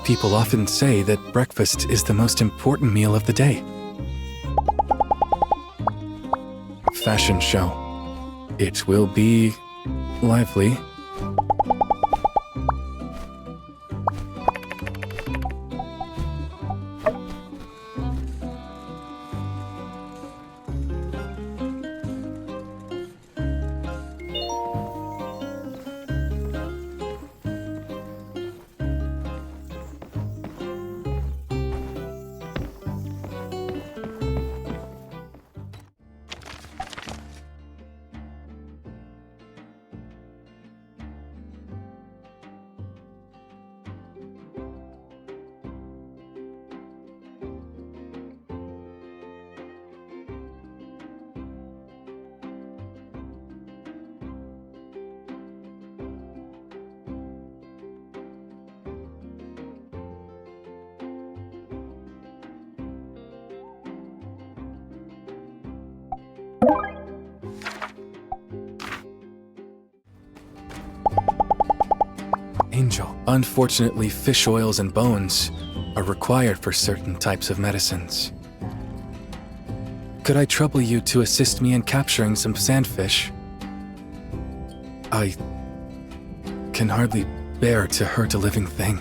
People often say that breakfast is the most important meal of the day. Fashion show. It will be lively. Angel. Unfortunately, fish oils and bones are required for certain types of medicines. Could I trouble you to assist me in capturing some sandfish? I can hardly bear to hurt a living thing.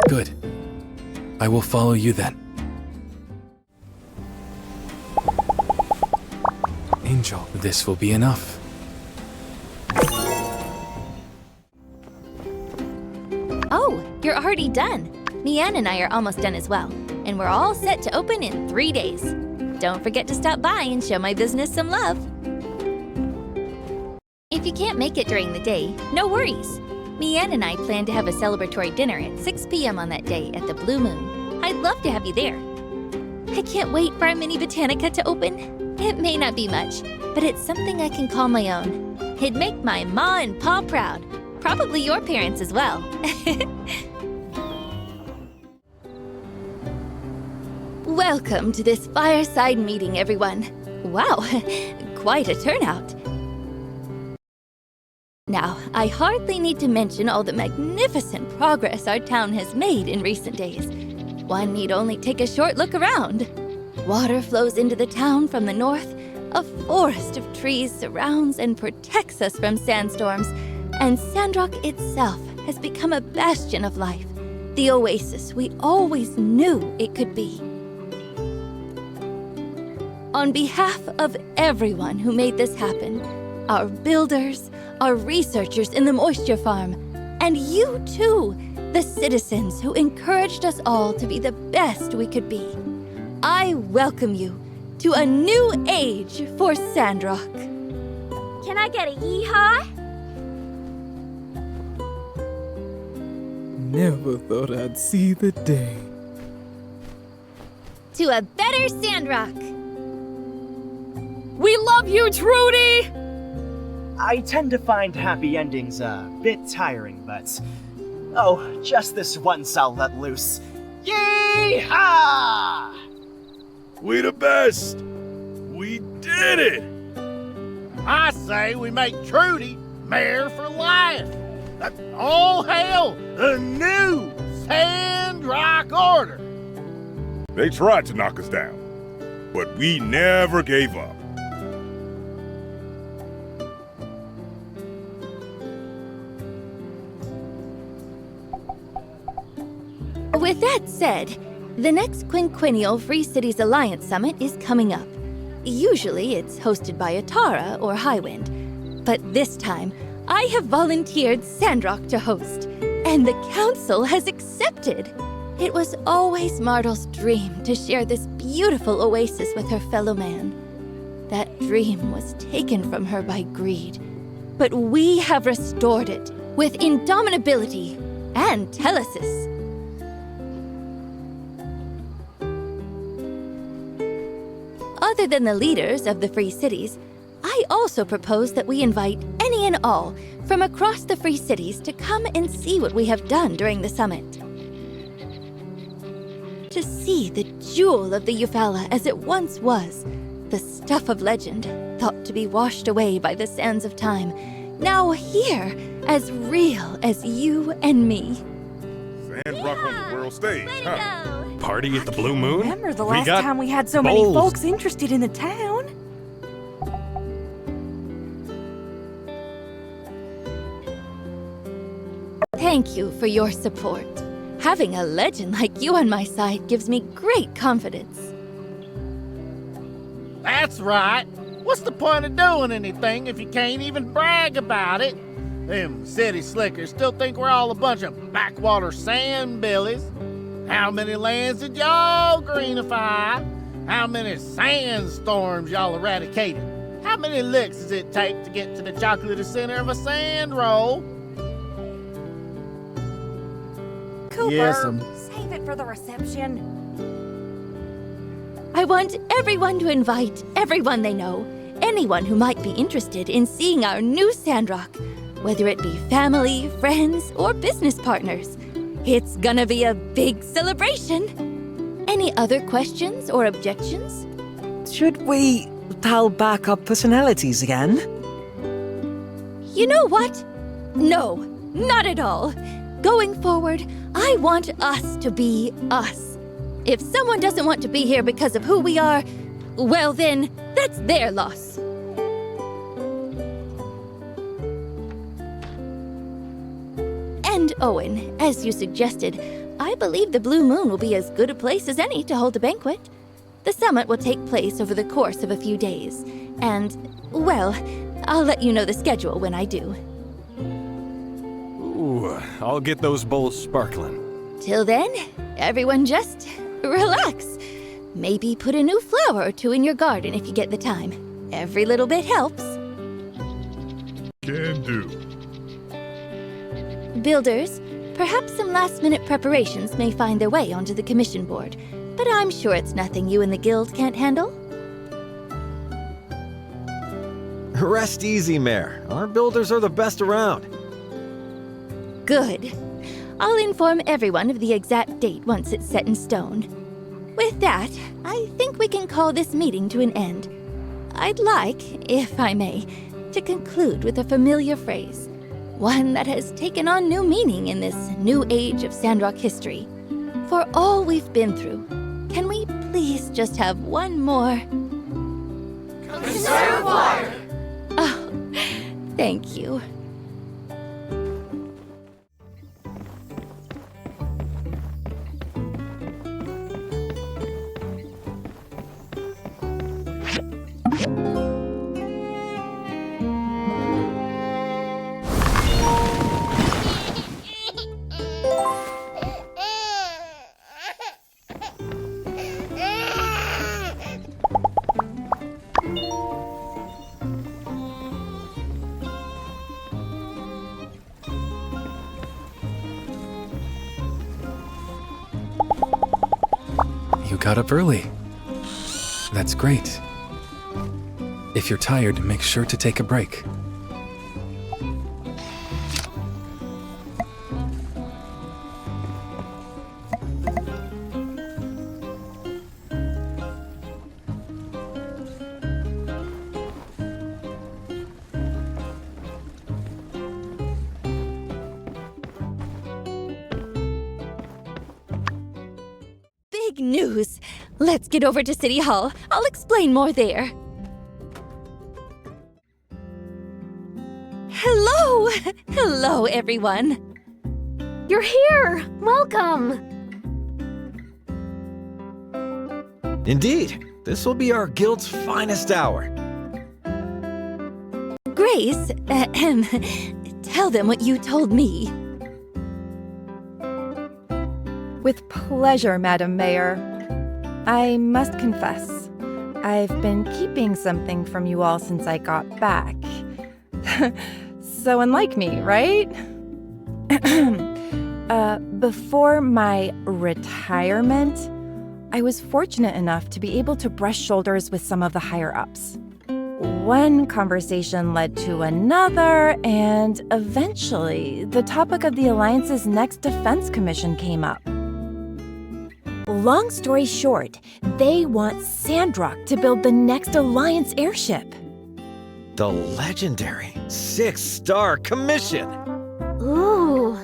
Good. I will follow you then. Angel, this will be enough. Oh, you're already done. Mian and I are almost done as well, and we're all set to open in 3 days. Don't forget to stop by and show my business some love. If you can't make it during the day, no worries. Mian and I plan to have a celebratory dinner at 6 p.m. on that day at the Blue Moon. I'd love to have you there. I can't wait for our mini botanica to open. It may not be much, but it's something I can call my own. It'd make my ma and pa proud. Probably your parents as well. Welcome to this fireside meeting, everyone. Wow, quite a turnout. Now, I hardly need to mention all the magnificent progress our town has made in recent days. One need only take a short look around. Water flows into the town from the north. A forest of trees surrounds and protects us from sandstorms. And Sandrock itself has become a bastion of life, the oasis we always knew it could be. On behalf of everyone who made this happen, our builders, our researchers in the moisture farm, and you too, the citizens who encouraged us all to be the best we could be, I welcome you to a new age for Sandrock. Can I get a yee-haw? Never thought I'd see the day. To a better Sandrock. We love you, Trudy! I tend to find happy endings a bit tiring, but... oh, just this once I'll let loose. Yee-haw! We the best! We did it! I say we make Trudy mayor for life. That's all hail the new Sandrock order. They tried to knock us down, but we never gave up. With that said, the next quinquennial Free Cities Alliance Summit is coming up. Usually it's hosted by Atara or Highwind, but this time I have volunteered Sandrock to host, and the council has accepted. It was always Martel's dream to share this beautiful oasis with her fellow man. That dream was taken from her by greed, but we have restored it with indomitability and telesis. Other than the leaders of the Free Cities, I also propose that we invite any and all from across the Free Cities to come and see what we have done during the summit. To see the jewel of the Eufaula as it once was, the stuff of legend, thought to be washed away by the sands of time, now here, as real as you and me. Sandrock Rock on the world stage, Way huh? to go! Party at the Blue Moon? Remember the We last got time we had so many bowls. folks interested in the town? Thank you for your support. Having a legend like you on my side gives me great confidence. That's right. What's the point of doing anything if you can't even brag about it? Them city slickers still think we're all a bunch of backwater sandbillies. How many lands did y'all greenify? How many sandstorms y'all eradicated? How many licks does it take to get to the chocolatey center of a sand roll? Cooper, Yes, save it for the reception. I want everyone to invite everyone they know, anyone who might be interested in seeing our new Sandrock, whether it be family, friends, or business partners. It's gonna be a big celebration. Any other questions or objections? Should we dial back our personalities again? You know what? No, not at all. Going forward, I want us to be us. If someone doesn't want to be here because of who we are, well then, that's their loss. And Owen, as you suggested, I believe the Blue Moon will be as good a place as any to hold a banquet. The summit will take place over the course of a few days, and, well, I'll let you know the schedule when I do. Ooh, I'll get those bowls sparkling. Till then, everyone just relax. Maybe put a new flower or two in your garden if you get the time. Every little bit helps. Can do. Builders, perhaps some last-minute preparations may find their way onto the commission board, but I'm sure it's nothing you and the guild can't handle. Rest easy, Mayor. Our builders are the best around. Good. I'll inform everyone of the exact date once it's set in stone. With that, I think we can call this meeting to an end. I'd like, if I may, to conclude with a familiar phrase, one that has taken on new meaning in this new age of Sandrock history. For all we've been through, can we please just have one more? Conserve water! Oh, thank you. You got up early. That's great. If you're tired, make sure to take a break. Big news! Let's get over to City Hall. I'll explain more there. Hello! Hello, everyone. You're here! Welcome! Indeed, this will be our guild's finest hour. Grace, tell them what you told me. With pleasure, Madam Mayor. I must confess, I've been keeping something from you all since I got back. So unlike me, right? Before my retirement, I was fortunate enough to be able to brush shoulders with some of the higher-ups. One conversation led to another, and eventually, the topic of the Alliance's next defense commission came up. Long story short, they want Sandrock to build the next Alliance airship. The legendary 6-star commission. Ooh.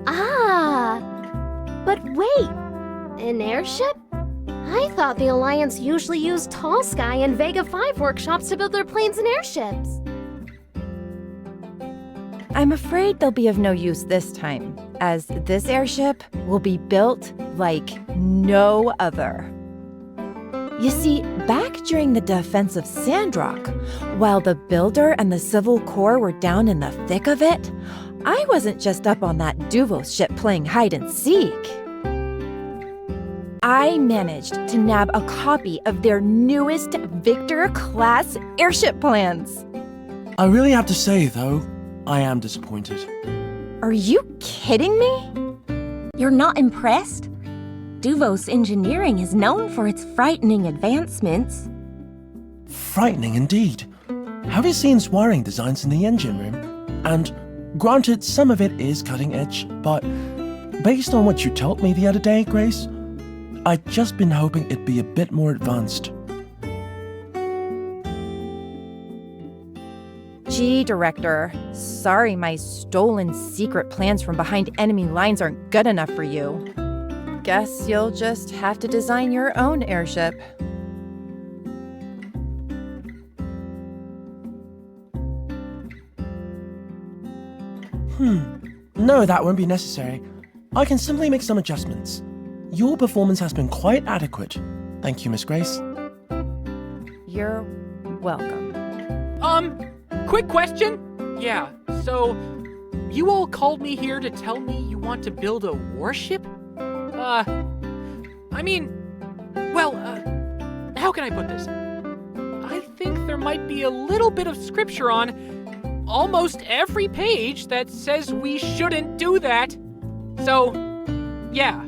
Ah. But wait, an airship? I thought the Alliance usually used Tall Sky and Vega 5 workshops to build their planes and airships. I'm afraid they'll be of no use this time, as this airship will be built like no other. You see, back during the defense of Sandrock, while the Builder and the Civil Corps were down in the thick of it, I wasn't just up on that Duvos ship playing hide and seek. I managed to nab a copy of their newest Victor-class airship plans. I really have to say, though, I am disappointed. Are you kidding me? You're not impressed? Duvos engineering is known for its frightening advancements. Frightening indeed. Have you seen wiring designs in the engine room? And granted, some of it is cutting edge, but based on what you told me the other day, Grace, I'd just been hoping it'd be a bit more advanced. Gee, Director, sorry my stolen secret plans from behind enemy lines aren't good enough for you. Guess you'll just have to design your own airship. No, that won't be necessary. I can simply make some adjustments. Your performance has been quite adequate. Thank you, Miss Grace. You're welcome. Quick question? Yeah, so you all called me here to tell me you want to build a warship? How can I put this? I think there might be a little bit of scripture on almost every page that says we shouldn't do that. So, yeah.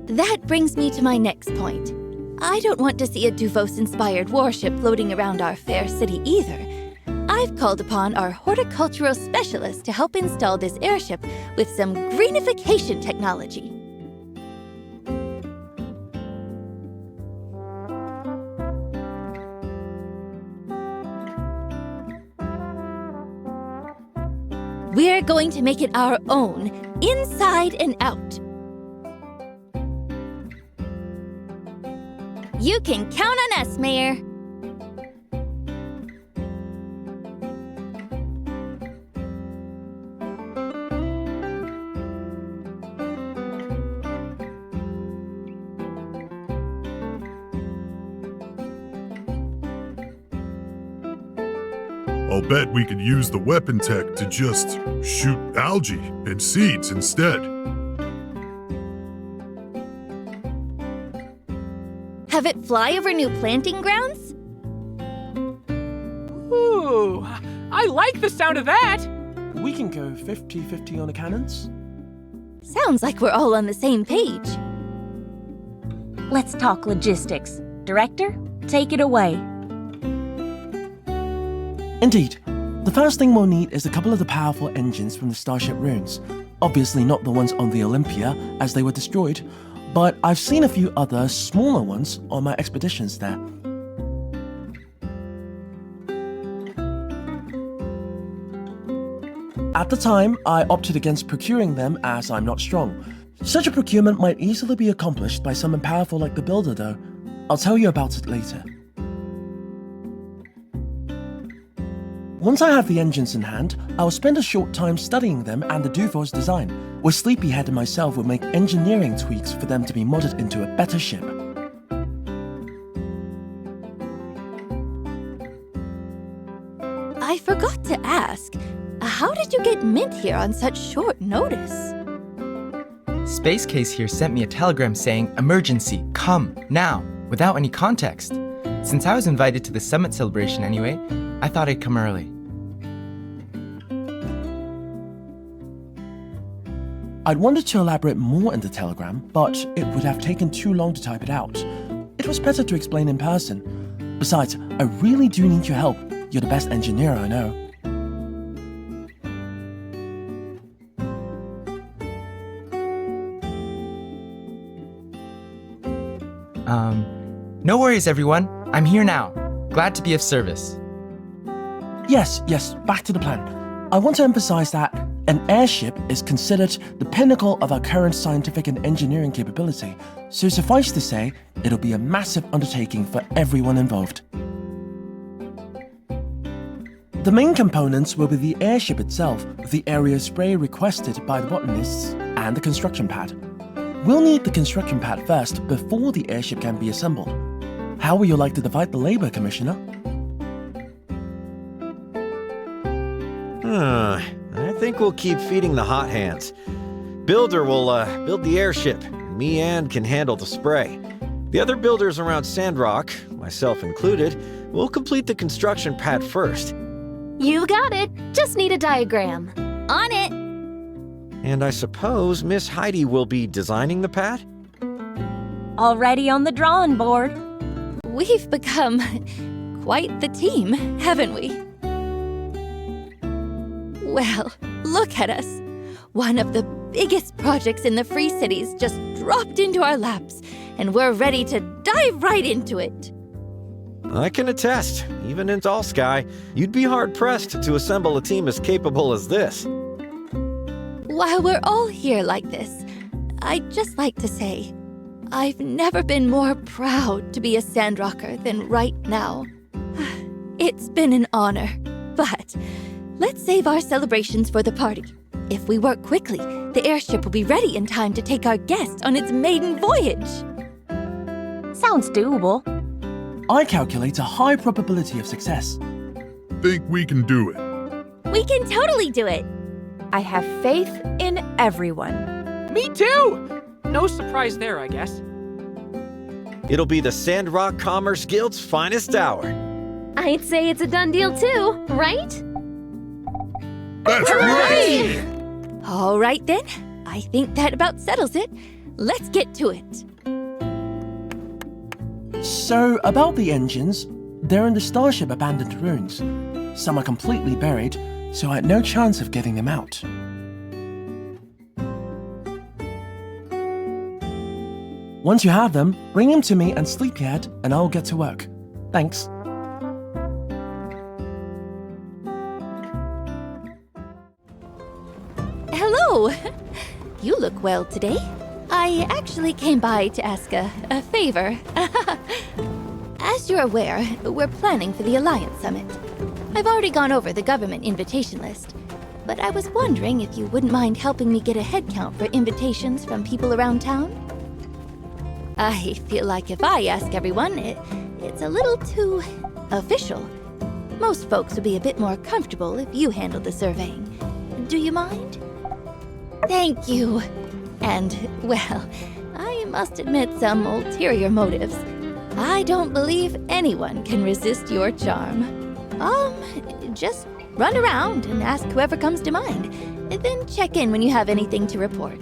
That brings me to my next point. I don't want to see a Duvos-inspired warship floating around our fair city either. I've called upon our horticultural specialist to help install this airship with some greenification technology. We're going to make it our own, inside and out. You can count on us, Mayor. I'll bet we could use the weapon tech to just shoot algae and seeds instead. Have it fly over new planting grounds? Ooh, I like the sound of that! We can go 50-50 on the cannons. Sounds like we're all on the same page. Let's talk logistics. Director, take it away. Indeed. The first thing we'll need is a couple of the powerful engines from the Starship ruins. Obviously not the ones on the Olympia, as they were destroyed, but I've seen a few other smaller ones on my expeditions there. At the time, I opted against procuring them as I'm not strong. Such a procurement might easily be accomplished by someone powerful like the Builder, though. I'll tell you about it later. Once I have the engines in hand, I'll spend a short time studying them and the Duvos design, where Sleepyhead and myself will make engineering tweaks for them to be modded into a better ship. I forgot to ask, how did you get Mint here on such short notice? Space Case here sent me a telegram saying, "Emergency, come, now," without any context. Since I was invited to the summit celebration anyway, I thought I'd come early. I'd wanted to elaborate more in the telegram, but it would have taken too long to type it out. It was better to explain in person. Besides, I really do need your help. You're the best engineer I know. No worries, everyone. I'm here now. Glad to be of service. Yes, back to the plan. I want to emphasize that an airship is considered the pinnacle of our current scientific and engineering capability, so suffice to say, it'll be a massive undertaking for everyone involved. The main components will be the airship itself, the area spray requested by the botanists, and the construction pad. We'll need the construction pad first before the airship can be assembled. How would you like to divide the labor, Commissioner? I think we'll keep feeding the hot hands. Builder will build the airship. Me and can handle the spray. The other builders around Sandrock, myself included, will complete the construction pad first. You got it. Just need a diagram. On it! And I suppose Miss Heidi will be designing the pad? Already on the drawing board. We've become quite the team, haven't we? Well, look at us. One of the biggest projects in the Free Cities just dropped into our laps, and we're ready to dive right into it. I can attest, even in Tall Sky, you'd be hard-pressed to assemble a team as capable as this. While we're all here like this, I'd just like to say, I've never been more proud to be a Sandrocker than right now. It's been an honor, but let's save our celebrations for the party. If we work quickly, the airship will be ready in time to take our guest on its maiden voyage. Sounds doable. I calculate a high probability of success. Think we can do it. We can totally do it. I have faith in everyone. Me too! No surprise there, I guess. It'll be the Sandrock Commerce Guild's finest hour. I'd say it's a done deal too, right? That's right! All right then. I think that about settles it. Let's get to it. So, about the engines, they're in the Starship abandoned ruins. Some are completely buried, so I had no chance of getting them out. Once you have them, bring them to me and Sleepyhead, and I'll get to work. Thanks. Hello! You look well today. I actually came by to ask a favor. As you're aware, we're planning for the Alliance Summit. I've already gone over the government invitation list, but I was wondering if you wouldn't mind helping me get a head count for invitations from people around town? I feel like if I ask everyone, it's a little too official. Most folks would be a bit more comfortable if you handled the surveying. Do you mind? Thank you. And, well, I must admit some ulterior motives. I don't believe anyone can resist your charm. Just run around and ask whoever comes to mind, and then check in when you have anything to report.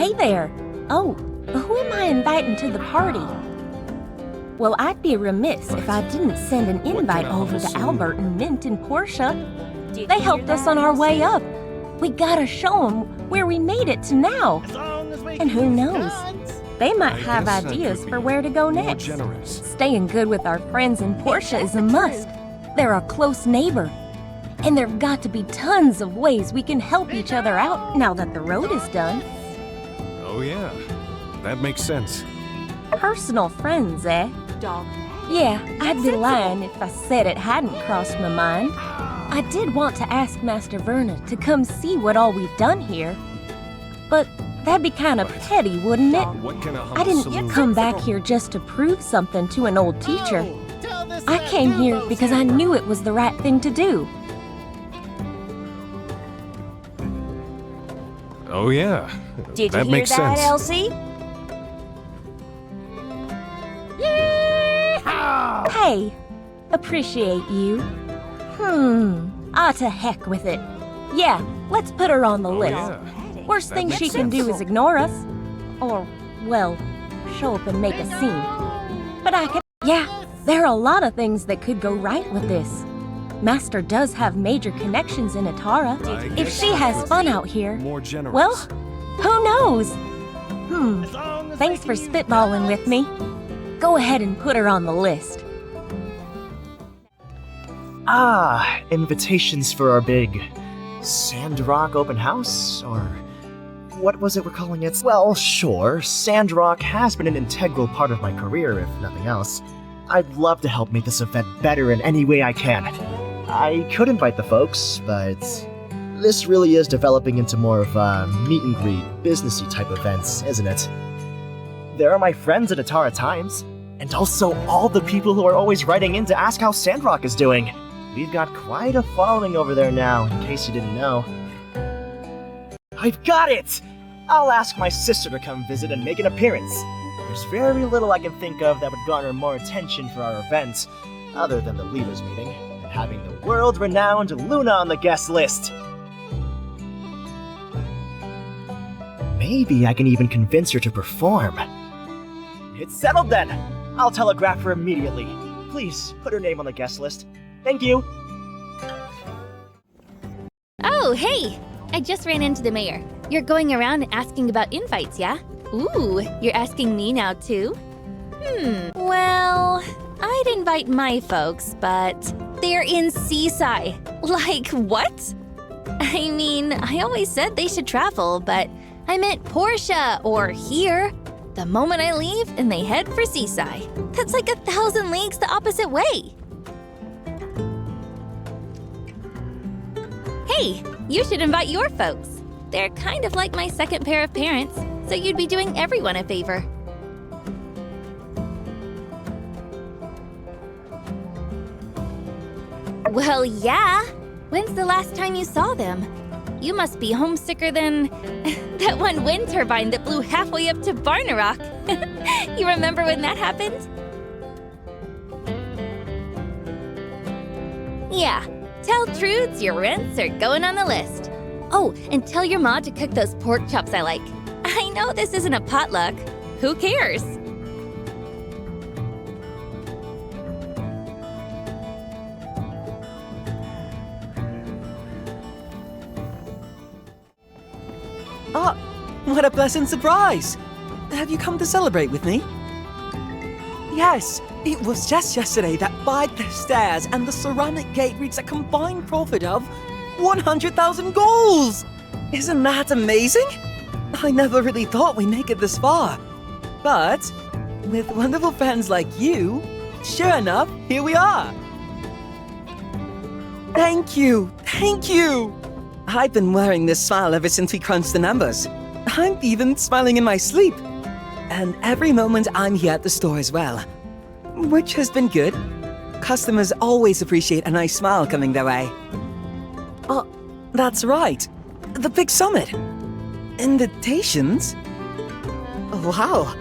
Hey there. Oh, who am I inviting to the party? Well, I'd be remiss if I didn't send an invite over to Albert and Mint and Portia. They helped us on our way up. We gotta show them where we made it to now. And who knows? They might have ideas for where to go next. Staying good with our friends and Portia is a must. They're a close neighbor. And there've got to be tons of ways we can help each other out now that the road is done. Oh, yeah. That makes sense. Personal friends, eh? Yeah, I'd be lying if I said it hadn't crossed my mind. I did want to ask Master Verna to come see what all we've done here. But that'd be kind of petty, wouldn't it? I didn't come back here just to prove something to an old teacher. I came here because I knew it was the right thing to do. Oh, yeah. Did that you hear makes that, sense. Elsie? Hey, appreciate you. To heck with it. Yeah, let's put her on the list. Yeah. Worst That thing makes she can sense. do is ignore us. Or, well, show up and make a scene. But I could... Yeah, there are a lot of things that could go right with this. Master does have major connections in Atara. If she has fun out here, well, who knows? Thanks for spitballing with me. Go ahead and put her on the list. Ah, invitations for our big Sandrock open house? Or what was it we're calling it? Well, sure, Sandrock has been an integral part of my career, if nothing else. I'd love to help make this event better in any way I can. I could invite the folks, but this really is developing into more of a meet and greet, businessy type events, isn't it? There are my friends at Atara Times, and also all the people who are always writing in to ask how Sandrock is doing. We've got quite a following over there now, in case you didn't know. I've got it! I'll ask my sister to come visit and make an appearance. There's very little I can think of that would garner more attention for our event, other than the leaders meeting, and having the world-renowned Luna on the guest list. Maybe I can even convince her to perform. It's settled then! I'll telegraph her immediately. Please, put her name on the guest list. Thank you! Oh, hey! I just ran into the mayor. You're going around asking about invites, yeah? Ooh, you're asking me now too? Well, I'd invite my folks, but they're in Seaside. Like, what? I mean, I always said they should travel, but I meant Portia or here. The moment I leave and they head for Seaside. That's like 1,000 leagues the opposite way. Hey, you should invite your folks. They're kind of like my second pair of parents, so you'd be doing everyone a favor. Well, yeah. When's the last time you saw them? You must be homesicker than that one wind turbine that blew halfway up to Barnarock. You remember when that happened? Yeah. Tell Trudes your rents are going on the list. Oh, and tell your ma to cook those pork chops I like. I know this isn't a potluck. Who cares? Oh, what a pleasant surprise! Have you come to celebrate with me? Yes, it was just yesterday that Bide the Stairs and the Ceramic Gate reached a combined profit of 100,000 goals! Isn't that amazing? I never really thought we'd make it this far. But, with wonderful friends like you, sure enough, here we are! Thank you! Thank you! I've been wearing this smile ever since we crunched the numbers. I'm even smiling in my sleep. And every moment I'm here at the store as well. Which has been good. Customers always appreciate a nice smile coming their way. Oh, that's right. The big summit. Invitations? Wow.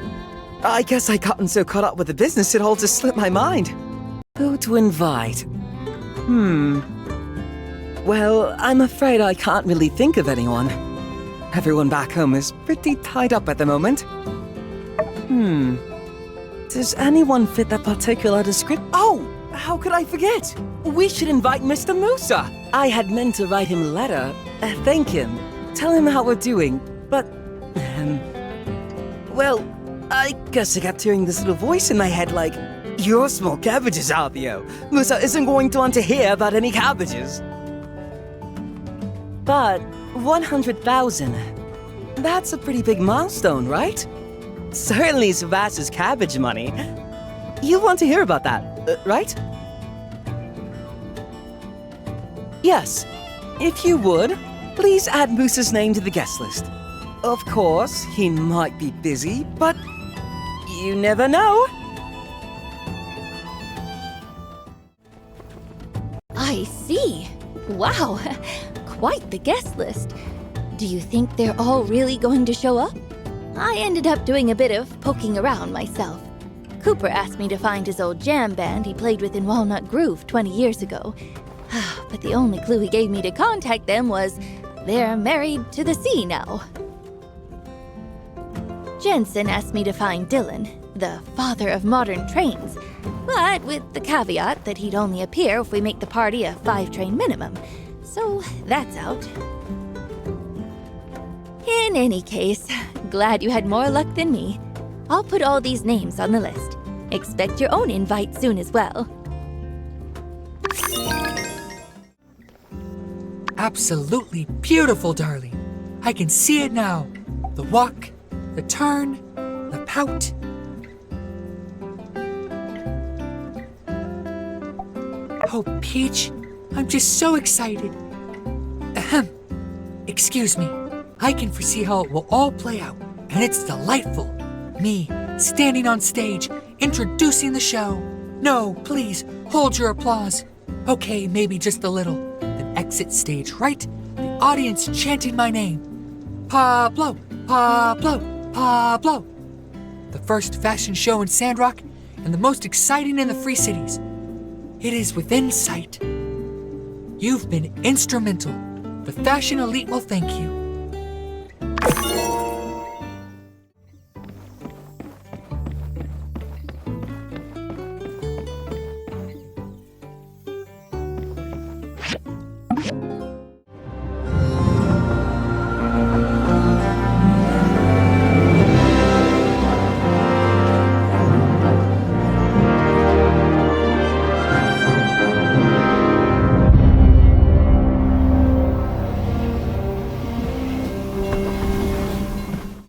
I guess I gotten so caught up with the business it all just slipped my mind. Who to invite? Well, I'm afraid I can't really think of anyone. Everyone back home is pretty tied up at the moment. Does anyone fit that particular description? Oh, how could I forget? We should invite Mr. Musa. I had meant to write him a letter, thank him, tell him how we're doing, but, well, I guess I kept hearing this little voice in my head like, "You're small cabbages, Alvio. Musa isn't going to want to hear about any cabbages." But 100,000, that's a pretty big milestone, right? Certainly surpasses cabbage money. You want to hear about that, right? Yes. If you would, please add Musa's name to the guest list. Of course, he might be busy, but you never know. I see. Wow, quite the guest list. Do you think they're all really going to show up? I ended up doing a bit of poking around myself. Cooper asked me to find his old jam band he played with in Walnut Grove 20 years ago. But the only clue he gave me to contact them was they're married to the sea now. Jensen asked me to find Dylan, the father of modern trains, but with the caveat that he'd only appear if we make the party a 5-train minimum. So that's out. In any case, glad you had more luck than me. I'll put all these names on the list. Expect your own invite soon as well. Absolutely beautiful, darling. I can see it now. The walk, the turn, the pout. Oh, Peach, I'm just so excited. Ahem. Excuse me. I can foresee how it will all play out, and it's delightful. Me, standing on stage, introducing the show. No, please, hold your applause. Okay, maybe just a little. Then exit stage right, the audience chanting my name. Pablo, Pablo, Pablo. The first fashion show in Sandrock, and the most exciting in the Free Cities. It is within sight. You've been instrumental. The fashion elite will thank you.